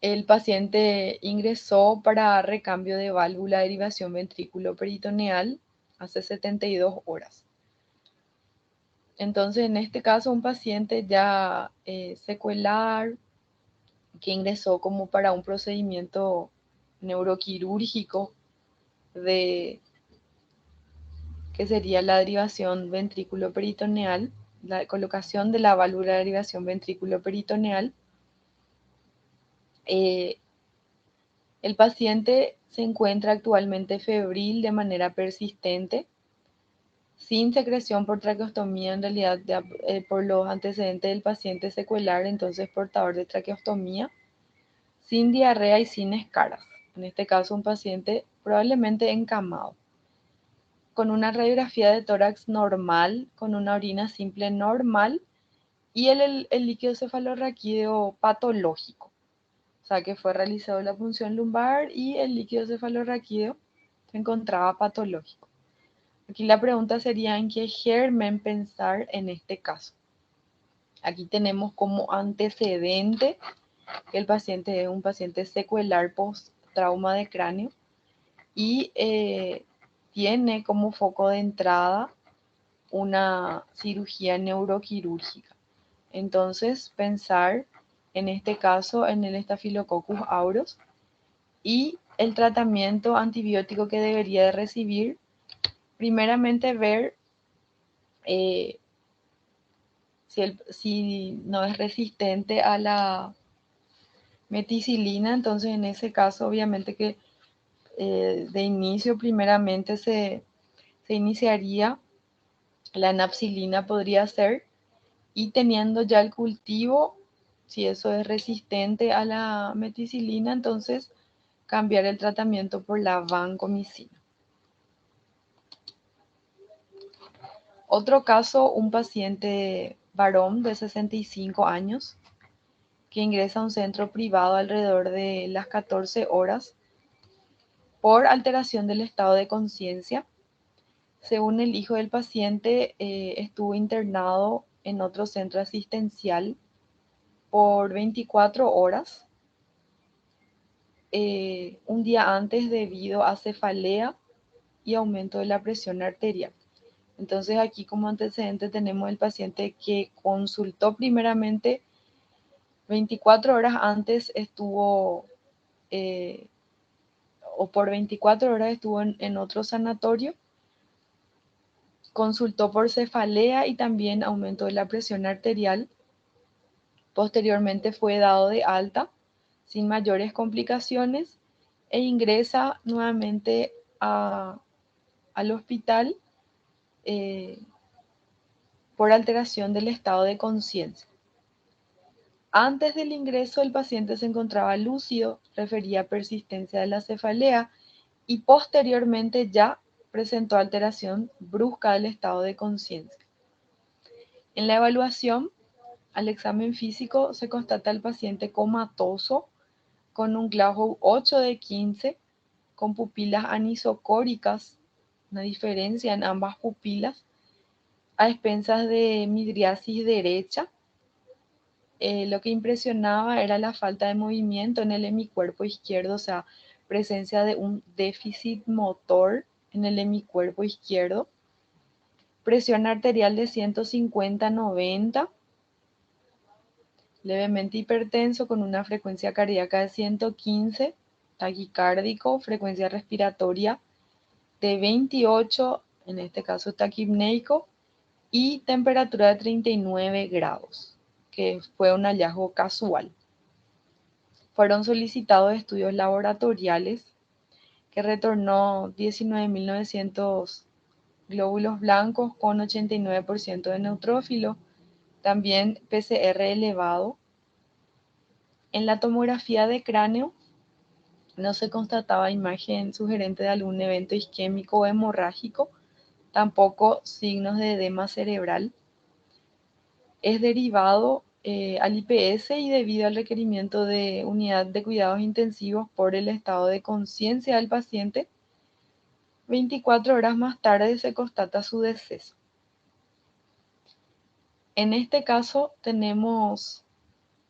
El paciente ingresó para recambio de válvula de derivación ventrículo-peritoneal hace 72 horas. Entonces, en este caso, un paciente ya secuelar que ingresó como para un procedimiento neuroquirúrgico que sería la derivación ventrículo-peritoneal, la colocación de la válvula de derivación ventrículo-peritoneal. El paciente se encuentra actualmente febril de manera persistente, sin secreción por traqueostomía, en realidad ya, por los antecedentes del paciente secuelar, entonces portador de traqueostomía, sin diarrea y sin escaras. En este caso un paciente probablemente encamado, con una radiografía de tórax normal, con una orina simple normal y el líquido cefalorraquídeo patológico. O sea que fue realizado la punción lumbar y el líquido cefalorraquídeo se encontraba patológico. Aquí la pregunta sería en qué germen pensar en este caso. Aquí tenemos como antecedente que el paciente es un paciente secuelar post trauma de cráneo y tiene como foco de entrada una cirugía neuroquirúrgica. Entonces, pensar en este caso en el Staphylococcus aureus y el tratamiento antibiótico que debería de recibir. Primeramente, ver si no es resistente a la meticilina. Entonces, en ese caso, obviamente que de inicio, primeramente se iniciaría la napsilina, podría ser, y teniendo ya el cultivo, si eso es resistente a la meticilina, entonces cambiar el tratamiento por la vancomicina. Otro caso, un paciente varón de 65 años que ingresa a un centro privado alrededor de las 14 horas por alteración del estado de conciencia. Según el hijo del paciente, estuvo internado en otro centro asistencial por 24 horas, un día antes, debido a cefalea y aumento de la presión arterial. Entonces aquí como antecedente tenemos el paciente que consultó primeramente 24 horas antes, estuvo, o por 24 horas estuvo en otro sanatorio, consultó por cefalea y también aumento de la presión arterial. Posteriormente fue dado de alta sin mayores complicaciones e ingresa nuevamente al hospital por alteración del estado de conciencia. Antes del ingreso, el paciente se encontraba lúcido, refería persistencia de la cefalea y posteriormente ya presentó alteración brusca del estado de conciencia. En la evaluación, al examen físico, se constata el paciente comatoso con un Glasgow 8 de 15, con pupilas anisocóricas, una diferencia en ambas pupilas, a expensas de midriasis derecha. Lo que impresionaba era la falta de movimiento en el hemicuerpo izquierdo, o sea, presencia de un déficit motor en el hemicuerpo izquierdo. Presión arterial de 150/90, levemente hipertenso con una frecuencia cardíaca de 115, taquicárdico, frecuencia respiratoria de 28, en este caso taquipneico, y temperatura de 39 grados, que fue un hallazgo casual. Fueron solicitados estudios laboratoriales que retornó 19.900 glóbulos blancos con 89% de neutrófilo, también PCR elevado. En la tomografía de cráneo no se constataba imagen sugerente de algún evento isquémico o hemorrágico, tampoco signos de edema cerebral. Es derivado al IPS y debido al requerimiento de unidad de cuidados intensivos por el estado de conciencia del paciente, 24 horas más tarde se constata su deceso. En este caso tenemos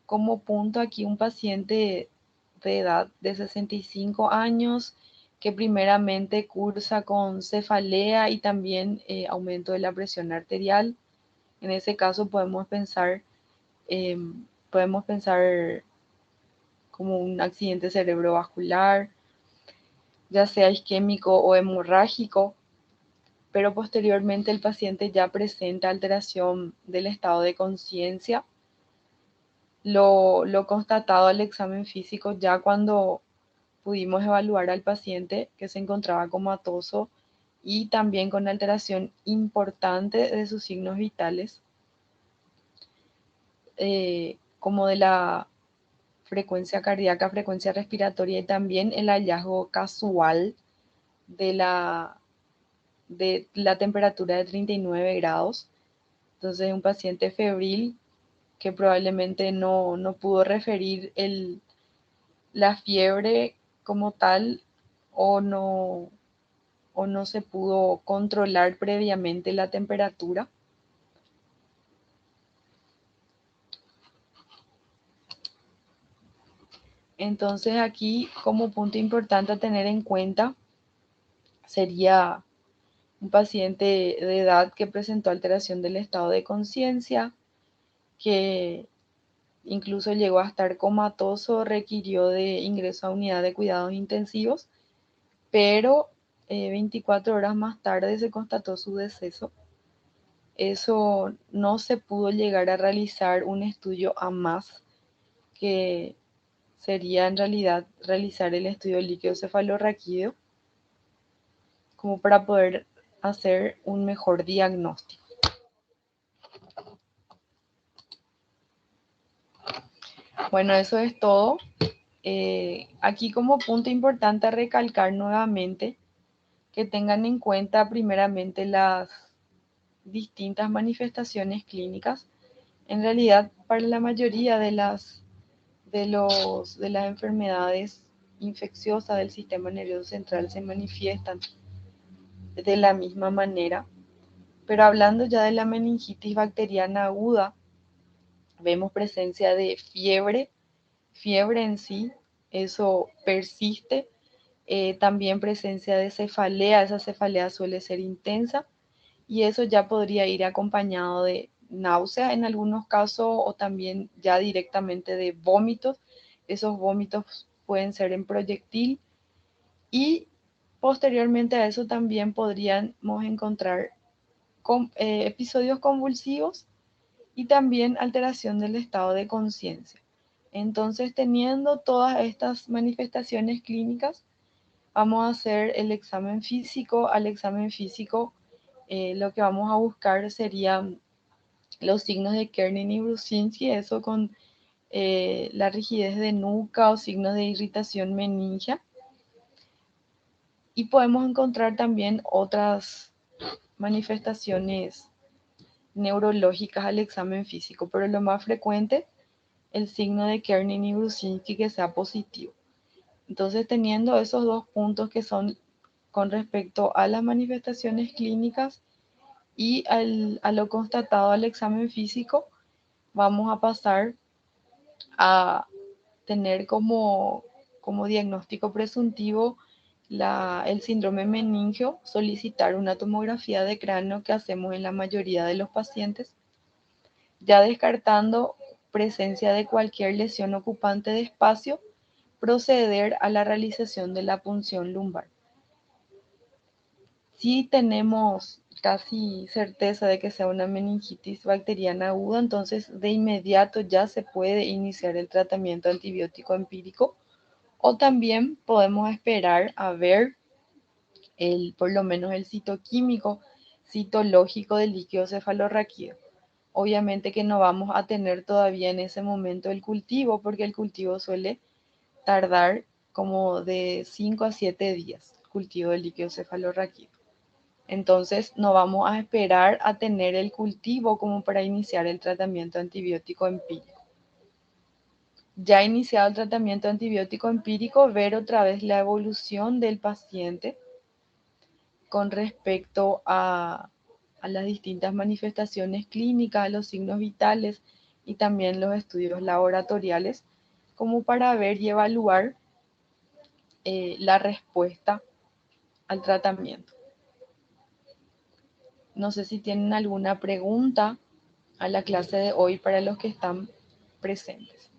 como punto aquí un paciente de edad de 65 años que primeramente cursa con cefalea y también aumento de la presión arterial. En ese caso podemos pensar como un accidente cerebrovascular, ya sea isquémico o hemorrágico, pero posteriormente el paciente ya presenta alteración del estado de conciencia. Lo constatado al examen físico, ya cuando pudimos evaluar al paciente, que se encontraba comatoso y también con alteración importante de sus signos vitales, como de la frecuencia cardíaca, frecuencia respiratoria y también el hallazgo casual de la temperatura de 39 grados. Entonces, un paciente febril que probablemente no pudo referir la fiebre como tal, o no se pudo controlar previamente la temperatura. Entonces aquí como punto importante a tener en cuenta sería un paciente de edad que presentó alteración del estado de conciencia, que incluso llegó a estar comatoso, requirió de ingreso a unidad de cuidados intensivos, pero 24 horas más tarde se constató su deceso. Eso no se pudo llegar a realizar un estudio a más, que sería en realidad realizar el estudio líquido cefalorraquídeo, como para poder hacer un mejor diagnóstico. Bueno, eso es todo. Aquí como punto importante a recalcar nuevamente que tengan en cuenta primeramente las distintas manifestaciones clínicas. En realidad, para la mayoría de las enfermedades infecciosas del sistema nervioso central se manifiestan de la misma manera. Pero hablando ya de la meningitis bacteriana aguda, vemos presencia de fiebre en sí, eso persiste. También presencia de cefalea, esa cefalea suele ser intensa y eso ya podría ir acompañado de náusea en algunos casos o también ya directamente de vómitos. Esos vómitos pueden ser en proyectil y posteriormente a eso también podríamos encontrar episodios convulsivos y también alteración del estado de conciencia. Entonces, teniendo todas estas manifestaciones clínicas, vamos a hacer el examen físico. Al examen físico, lo que vamos a buscar serían los signos de Kernin y Brusinski, eso con la rigidez de nuca o signos de irritación meningia. Y podemos encontrar también otras manifestaciones neurológicas al examen físico, pero lo más frecuente, el signo de Kernin y Brusinski que sea positivo. Entonces, teniendo esos dos puntos que son con respecto a las manifestaciones clínicas y a lo constatado al examen físico, vamos a pasar a tener como diagnóstico presuntivo el síndrome meningio, solicitar una tomografía de cráneo que hacemos en la mayoría de los pacientes, ya descartando presencia de cualquier lesión ocupante de espacio, proceder a la realización de la punción lumbar. Si tenemos casi certeza de que sea una meningitis bacteriana aguda, entonces de inmediato ya se puede iniciar el tratamiento antibiótico empírico o también podemos esperar a ver por lo menos el citoquímico, citológico del líquido cefalorraquídeo. Obviamente que no vamos a tener todavía en ese momento el cultivo, porque el cultivo suele tardar como de 5 a 7 días, el cultivo del líquido cefalorraquídeo. Entonces no vamos a esperar a tener el cultivo como para iniciar el tratamiento antibiótico empírico. Ya iniciado el tratamiento antibiótico empírico, ver otra vez la evolución del paciente con respecto a las distintas manifestaciones clínicas, los signos vitales y también los estudios laboratoriales, como para ver y evaluar la respuesta al tratamiento. No sé si tienen alguna pregunta a la clase de hoy para los que están presentes.